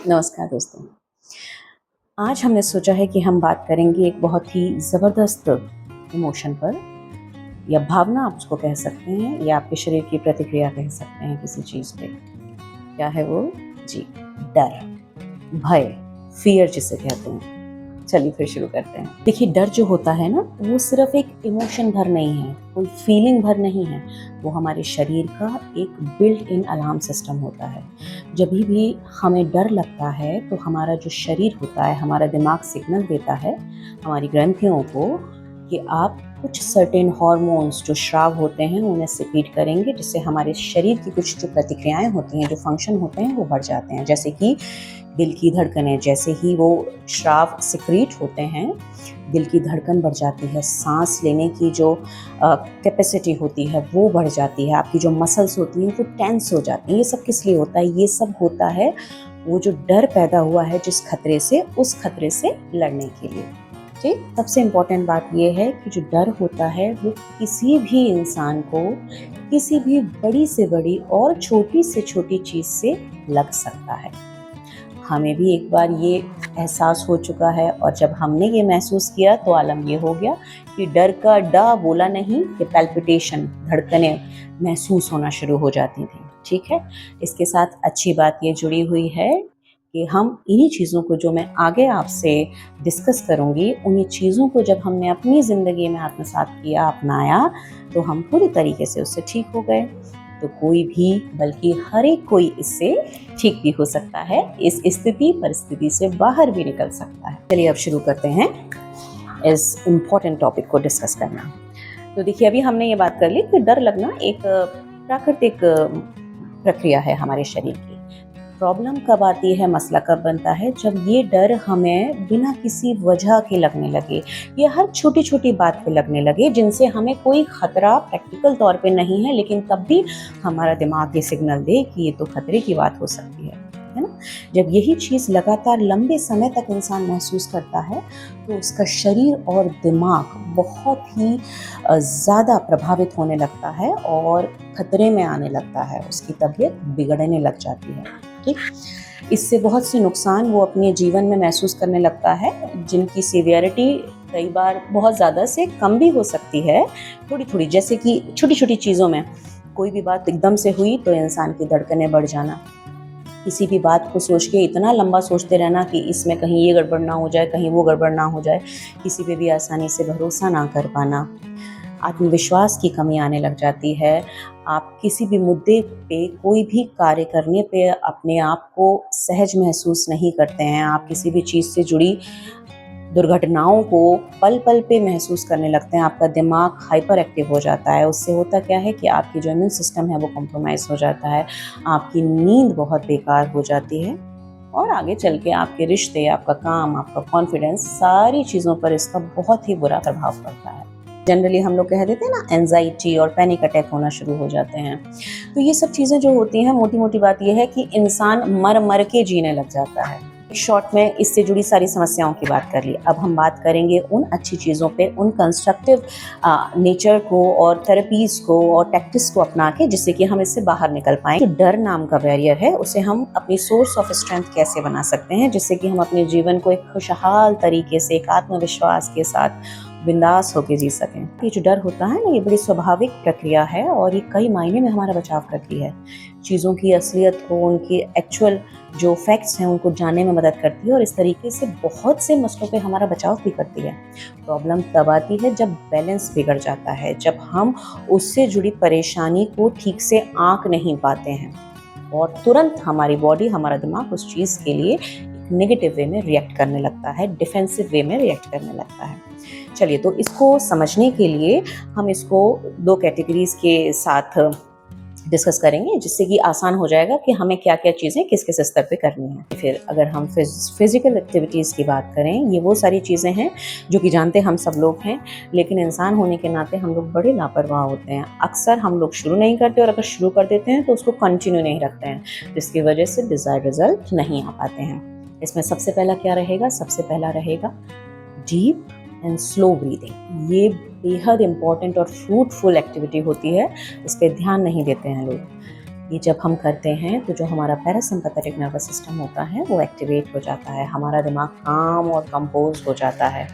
नमस्कार दोस्तों। आज हमने सोचा है कि हम बात करेंगे एक बहुत ही ज़बरदस्त इमोशन पर या भावना आप उसको कह सकते हैं या आपके शरीर की प्रतिक्रिया कह सकते हैं किसी चीज़ पे। क्या है वो? जी, डर, भय, फ़ियर जिसे कहते हैं। चलिए फिर शुरू करते हैं। देखिए, डर जो होता है ना, वो सिर्फ़ एक इमोशन भर नहीं है, कोई फीलिंग भर नहीं है। वो हमारे शरीर का एक बिल्ट इन अलार्म सिस्टम होता है। जभी भी हमें डर लगता है तो हमारा जो शरीर होता है, हमारा दिमाग सिग्नल देता है हमारी ग्रंथियों को कि आप कुछ सर्टेन हार्मोन्स जो स्राव होते हैं उन्हें सिक्रीट करेंगे, जिससे हमारे शरीर की कुछ जो प्रतिक्रियाएं होती हैं, जो फंक्शन होते हैं वो बढ़ जाते हैं। जैसे कि दिल की धड़कनें, जैसे ही वो स्राव सिक्रीट होते हैं दिल की धड़कन बढ़ जाती है, सांस लेने की जो कैपेसिटी होती है वो बढ़ जाती है, आपकी जो मसल्स होती हैं वो टेंस हो जाती हैं। ये सब किस लिए होता है? ये सब होता है वो जो डर पैदा हुआ है जिस खतरे से, उस खतरे से लड़ने के लिए। जी, सबसे इम्पॉर्टेंट बात ये है कि जो डर होता है वो किसी भी इंसान को किसी भी बड़ी से बड़ी और छोटी से छोटी चीज़ से लग सकता है। हमें भी एक बार ये एहसास हो चुका है और जब हमने ये महसूस किया तो आलम ये हो गया कि डर का डा बोला नहीं कि पैल्पिटेशन, धड़कनें महसूस होना शुरू हो जाती थी। ठीक है, इसके साथ अच्छी बात ये जुड़ी हुई है कि हम इन्हीं चीज़ों को, जो मैं आगे आपसे डिस्कस करूँगी, उन्हीं चीज़ों को जब हमने अपनी ज़िंदगी में आत्मसात किया, अपनाया, तो हम पूरी तरीके से उससे ठीक हो गए। तो कोई भी, बल्कि हर एक कोई इससे ठीक भी हो सकता है, इस स्थिति परिस्थिति से बाहर भी निकल सकता है। चलिए अब शुरू करते हैं इस इम्पोर्टेंट टॉपिक को डिस्कस करना। तो देखिए, अभी हमने ये बात कर ली कि डर लगना एक प्राकृतिक प्रक्रिया है हमारे शरीर की। प्रॉब्लम कब आती है, मसला कब बनता है? जब ये डर हमें बिना किसी वजह के लगने लगे या हर छोटी छोटी बात पे लगने लगे, जिनसे हमें कोई खतरा प्रैक्टिकल तौर पे नहीं है, लेकिन तब भी हमारा दिमाग ये सिग्नल दे कि ये तो खतरे की बात हो सकती है ना? जब यही चीज़ लगातार लंबे समय तक इंसान महसूस करता है तो उसका शरीर और दिमाग बहुत ही ज़्यादा प्रभावित होने लगता है और खतरे में आने लगता है, उसकी तबीयत बिगड़ने लग जाती है। ठीक, इससे बहुत से नुकसान वो अपने जीवन में महसूस करने लगता है, जिनकी सीवियरिटी कई बार बहुत ज़्यादा से कम भी हो सकती है, थोड़ी थोड़ी। जैसे कि छोटी छोटी चीज़ों में कोई भी बात एकदम से हुई तो इंसान की धड़कनें बढ़ जाना, किसी भी बात को सोच के इतना लंबा सोचते रहना कि इसमें कहीं ये गड़बड़ ना हो जाए, कहीं वो गड़बड़ ना हो जाए, किसी पे भी आसानी से भरोसा ना कर पाना, आत्मविश्वास की कमी आने लग जाती है। आप किसी भी मुद्दे पे, कोई भी कार्य करने पे अपने आप को सहज महसूस नहीं करते हैं। आप किसी भी चीज़ से जुड़ी दुर्घटनाओं को पल पल पे महसूस करने लगते हैं। आपका दिमाग हाइपर एक्टिव हो जाता है। उससे होता क्या है कि आपकी जो इम्यून सिस्टम है वो कॉम्प्रोमाइज़ हो जाता है, आपकी नींद बहुत बेकार हो जाती है और आगे चल के आपके रिश्ते, आपका काम, आपका कॉन्फिडेंस, सारी चीज़ों पर इसका बहुत ही बुरा प्रभाव पड़ता है। जनरली हम लोग कह देते हैं ना, एंजाइटी और पैनिक अटैक होना शुरू हो जाते हैं। तो ये सब चीज़ें जो होती हैं, मोटी मोटी बात ये है कि इंसान मर मर के जीने लग जाता है। शॉर्ट में इससे जुड़ी सारी समस्याओं की बात कर ली। अब हम बात करेंगे उन अच्छी चीज़ों पे, उन कंस्ट्रक्टिव नेचर को और थेरेपीज़ को और टैक्टिक्स को अपना के, जिससे कि हम इससे बाहर निकल पाएँ। जो डर नाम का बैरियर है उसे हम अपनी सोर्स ऑफ स्ट्रेंथ कैसे बना सकते हैं, जिससे कि हम अपने जीवन को एक खुशहाल तरीके से, एक आत्मविश्वास के साथ बिंदास होकर जी सकें। ये जो डर होता है ना, ये बड़ी स्वाभाविक प्रक्रिया है और ये कई मायने में हमारा बचाव करती है। चीज़ों की असलियत को, उनकी एक्चुअल जो फैक्ट्स हैं उनको जानने में मदद करती है और इस तरीके से बहुत से मसलों पे हमारा बचाव भी करती है। प्रॉब्लम तब आती है जब बैलेंस बिगड़ जाता है, जब हम उससे जुड़ी परेशानी को ठीक से आंक नहीं पाते हैं और तुरंत हमारी बॉडी, हमारा दिमाग उस चीज़ के लिए नेगेटिव वे में रिएक्ट करने लगता है, डिफेंसिव वे में रिएक्ट करने लगता है। चलिए, तो इसको समझने के लिए हम इसको दो कैटेगरीज के साथ डिस्कस करेंगे, जिससे कि आसान हो जाएगा कि हमें क्या क्या चीज़ें किस किस स्तर पे करनी है। फिर अगर हम फिजिकल एक्टिविटीज़ की बात करें, ये वो सारी चीज़ें हैं जो कि जानते हम सब लोग हैं, लेकिन इंसान होने के नाते हम लोग बड़े लापरवाह होते हैं। अक्सर हम लोग शुरू नहीं करते और अगर शुरू कर देते हैं तो उसको कंटिन्यू नहीं रखते हैं, जिसकी वजह से डिज़ायर्ड रिजल्ट नहीं आ पाते हैं। इसमें सबसे पहला क्या रहेगा? सबसे पहला रहेगा डीप एंड स्लो ब्रीदिंग। ये बेहद इम्पॉर्टेंट और फ्रूटफुल एक्टिविटी होती है, इस पर ध्यान नहीं देते हैं लोग। ये जब हम करते हैं तो जो हमारा पैरासिम्पैथेटिक नर्वस सिस्टम होता है वो एक्टिवेट हो जाता है, हमारा दिमाग काम और कंपोज हो जाता है।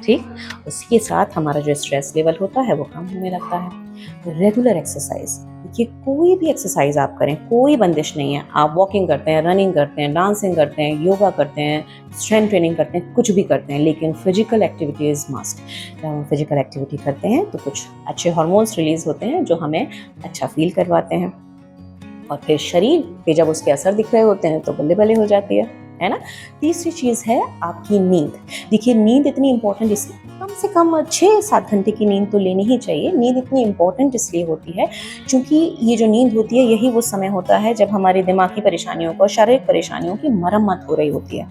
ठीक, उसके साथ हमारा जो स्ट्रेस लेवल होता है वो कम होने लगता है। रेगुलर एक्सरसाइज, देखिए कोई भी एक्सरसाइज आप करें, कोई बंदिश नहीं है। आप वॉकिंग करते हैं, रनिंग करते हैं, डांसिंग करते हैं, योगा करते हैं, स्ट्रेंथ ट्रेनिंग करते हैं, कुछ भी करते हैं, लेकिन फिजिकल एक्टिविटी इज मस्ट। जब हम फिजिकल एक्टिविटी करते हैं तो कुछ अच्छे हार्मोन्स रिलीज होते हैं जो हमें अच्छा फील करवाते हैं, और फिर शरीर पे जब उसके असर दिख रहे होते हैं तो बल्ले बल्ले हो जाती है ना। तीसरी चीज़ है आपकी नींद। देखिए नींद इतनी इंपॉर्टेंट, इसलिए कम से कम 6-7 घंटे की नींद तो लेनी ही चाहिए। नींद इतनी इंपॉर्टेंट इसलिए होती है क्योंकि ये जो नींद होती है यही वो समय होता है जब हमारी दिमागी परेशानियों को, शारीरिक परेशानियों की मरम्मत हो रही होती है।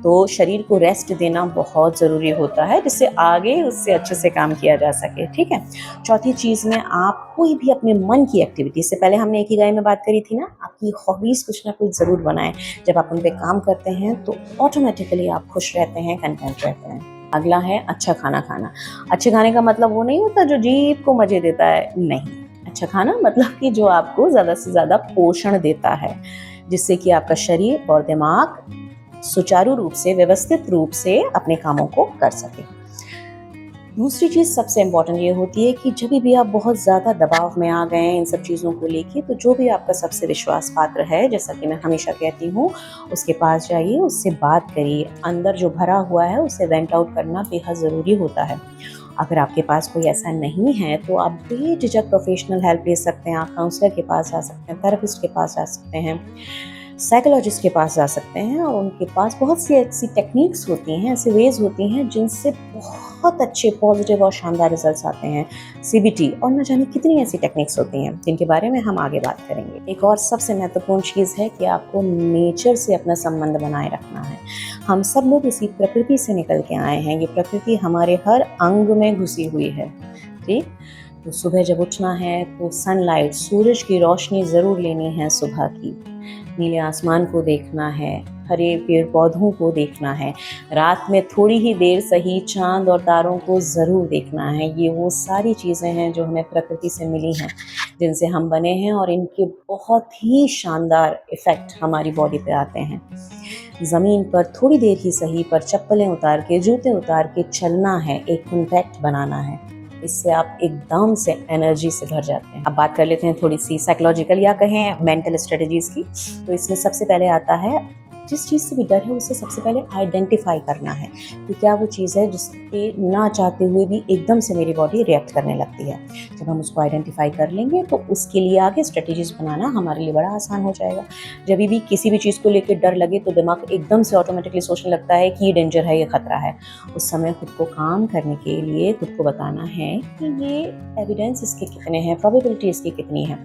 तो शरीर को रेस्ट देना बहुत ज़रूरी होता है जिससे आगे उससे अच्छे से काम किया जा सके। ठीक है। चौथी चीज़ में आप कोई भी अपने मन की एक्टिविटी, से पहले हमने इकिगाई में बात करी थी ना, आपकी हॉबीज़ कुछ ना कुछ ज़रूर बनाएं। जब आप उन पे काम करते हैं तो ऑटोमेटिकली आप खुश रहते हैं, कंटेंट रहते हैं। अगला है अच्छा खाना खाना। अच्छे खाने का मतलब वो नहीं होता जो जीभ को मज़े देता है, नहीं। अच्छा खाना मतलब कि जो आपको ज़्यादा से ज़्यादा पोषण देता है, जिससे कि आपका शरीर और दिमाग सुचारू रूप से, व्यवस्थित रूप से अपने कामों को कर सके। दूसरी चीज़ सबसे इम्पॉर्टेंट ये होती है कि जब भी आप बहुत ज़्यादा दबाव में आ गए हैं इन सब चीज़ों को लेके, तो जो भी आपका सबसे विश्वास पात्र है, जैसा कि मैं हमेशा कहती हूँ, उसके पास जाइए, उससे बात करिए। अंदर जो भरा हुआ है उसे वेंट आउट करना बेहद ज़रूरी होता है। अगर आपके पास कोई ऐसा नहीं है तो आप बेझिझक प्रोफेशनल हेल्प ले सकते हैं। आप काउंसलर के पास जा सकते हैं, थेरेपिस्ट के पास जा सकते हैं, साइकोलॉजिस्ट के पास जा सकते हैं, और उनके पास बहुत सी ऐसी टेक्निक्स होती हैं, ऐसे वेज होती हैं जिनसे बहुत अच्छे पॉजिटिव और शानदार रिजल्ट्स आते हैं। सीबीटी और न जाने कितनी ऐसी टेक्निक्स होती हैं जिनके बारे में हम आगे बात करेंगे। एक और सबसे महत्वपूर्ण चीज़ है कि आपको नेचर से अपना संबंध बनाए रखना है। हम सब लोग इसी प्रकृति से निकल के आए हैं। ये प्रकृति हमारे हर अंग में घुसी हुई है। ठीक, तो सुबह जब उठना है तो सनलाइट, सूरज की रोशनी ज़रूर लेनी है सुबह की। नीले आसमान को देखना है, हरे पेड़ पौधों को देखना है, रात में थोड़ी ही देर सही चांद और तारों को ज़रूर देखना है। ये वो सारी चीज़ें हैं जो हमें प्रकृति से मिली हैं, जिनसे हम बने हैं, और इनके बहुत ही शानदार इफ़ेक्ट हमारी बॉडी पे आते हैं। ज़मीन पर थोड़ी देर ही सही पर चप्पलें उतार के, जूते उतार के चलना है, एक कॉन्टैक्ट बनाना है। इससे आप एकदम से एनर्जी से भर जाते हैं। अब बात कर लेते हैं थोड़ी सी साइकोलॉजिकल या कहें मेंटल स्ट्रेटजीज की। तो इसमें सबसे पहले आता है, जिस चीज़ से भी डर है उसे सबसे पहले आइडेंटिफाई करना है कि क्या वो चीज़ है जिस पे ना चाहते हुए भी एकदम से मेरी बॉडी रिएक्ट करने लगती है। जब हम उसको आइडेंटिफाई कर लेंगे तो उसके लिए आगे स्ट्रेटजीज बनाना हमारे लिए बड़ा आसान हो जाएगा। जब भी किसी भी चीज़ को लेकर डर लगे तो दिमाग एकदम से ऑटोमेटिकली सोचने लगता है कि ये डेंजर है, ये खतरा है। उस समय खुद को काम करने के लिए खुद को बताना है कि ये एविडेंस इसके कितने हैं, प्रोबेबिलिटी इसकी कितनी है।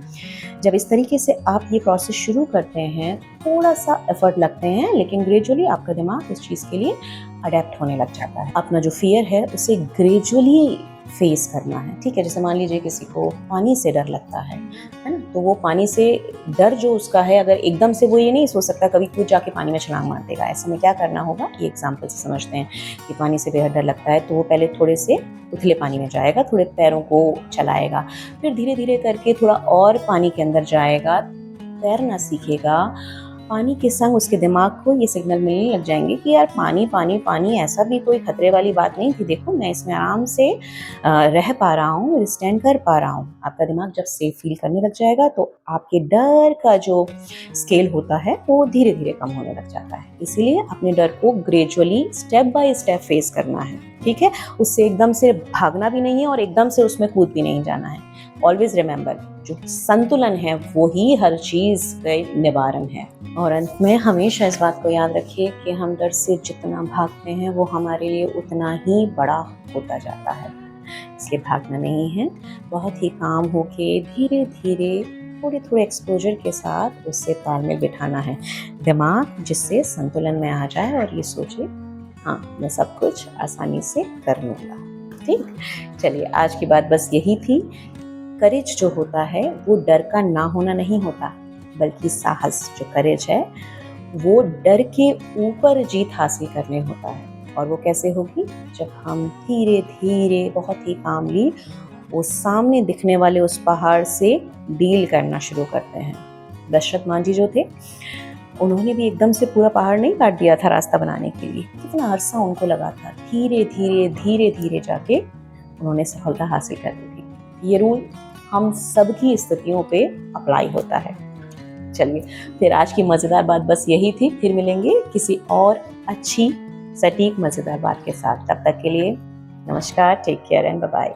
जब इस तरीके से आप ये प्रोसेस शुरू करते हैं, थोड़ा सा एफर्ट लगते हैं, लेकिन ग्रेजुअली आपका दिमाग उस चीज़ के लिए अडेप्ट होने लग जाता है। अपना जो फियर है उसे ग्रेजुअली फेस करना है। ठीक है, जैसे मान लीजिए किसी को पानी से डर लगता है ना, तो वो पानी से डर जो उसका है, अगर एकदम से वो ये नहीं सोच सकता कभी कोई जाके पानी में छलांग मार देगा। ऐसे में क्या करना होगा, ये एग्जाम्पल से समझते हैं कि पानी से बेहद डर लगता है, तो वो पहले थोड़े से उथले पानी में जाएगा, थोड़े पैरों को चलाएगा, फिर धीरे धीरे करके थोड़ा और पानी के अंदर जाएगा, तैरना सीखेगा। पानी के संग उसके दिमाग को ये सिग्नल मिलने लग जाएंगे कि यार पानी पानी पानी, ऐसा भी कोई खतरे वाली बात नहीं थी, देखो मैं इसमें आराम से रह पा रहा हूँ, स्टैंड कर पा रहा हूँ। आपका दिमाग जब सेफ फील करने लग जाएगा तो आपके डर का जो स्केल होता है वो धीरे धीरे कम होने लग जाता है। इसीलिए अपने डर को gradually step by step face करना है। ठीक है, उससे एकदम से भागना भी नहीं है और एकदम से उसमें कूद भी नहीं जाना है। ऑलवेज रिमेंबर, जो संतुलन है वो ही हर चीज़ का निवारण है। और अंत में हमेशा इस बात को याद रखिए कि हम डर से जितना भागते हैं वो हमारे लिए उतना ही बड़ा होता जाता है। इसलिए भागना नहीं है, बहुत ही काम होके धीरे धीरे थोड़े थोड़े एक्सपोजर के साथ उससे तालमेल बिठाना है दिमाग, जिससे संतुलन में आ जाए और ये सोचे हाँ मैं सब कुछ आसानी से कर लूँगा। ठीक, चलिए आज की बात बस यही थी। करेज जो होता है वो डर का ना होना नहीं होता, बल्कि साहस, जो करेज है वो डर के ऊपर जीत हासिल करने होता है। और वो कैसे होगी, जब हम धीरे धीरे बहुत ही कामली वो सामने दिखने वाले उस पहाड़ से डील करना शुरू करते हैं। दशरथ मान जी जो थे, उन्होंने भी एकदम से पूरा पहाड़ नहीं काट दिया था रास्ता बनाने के लिए। कितना अरसा उनको लगा था, धीरे धीरे धीरे धीरे जाके उन्होंने सफलता हासिल कर ली थी। ये रूल हम सबकी स्थितियों पे अप्लाई होता है। चलिए, फिर आज की मज़ेदार बात बस यही थी। फिर मिलेंगे किसी और अच्छी सटीक मज़ेदार बात के साथ। तब तक के लिए नमस्कार, take care and bye bye.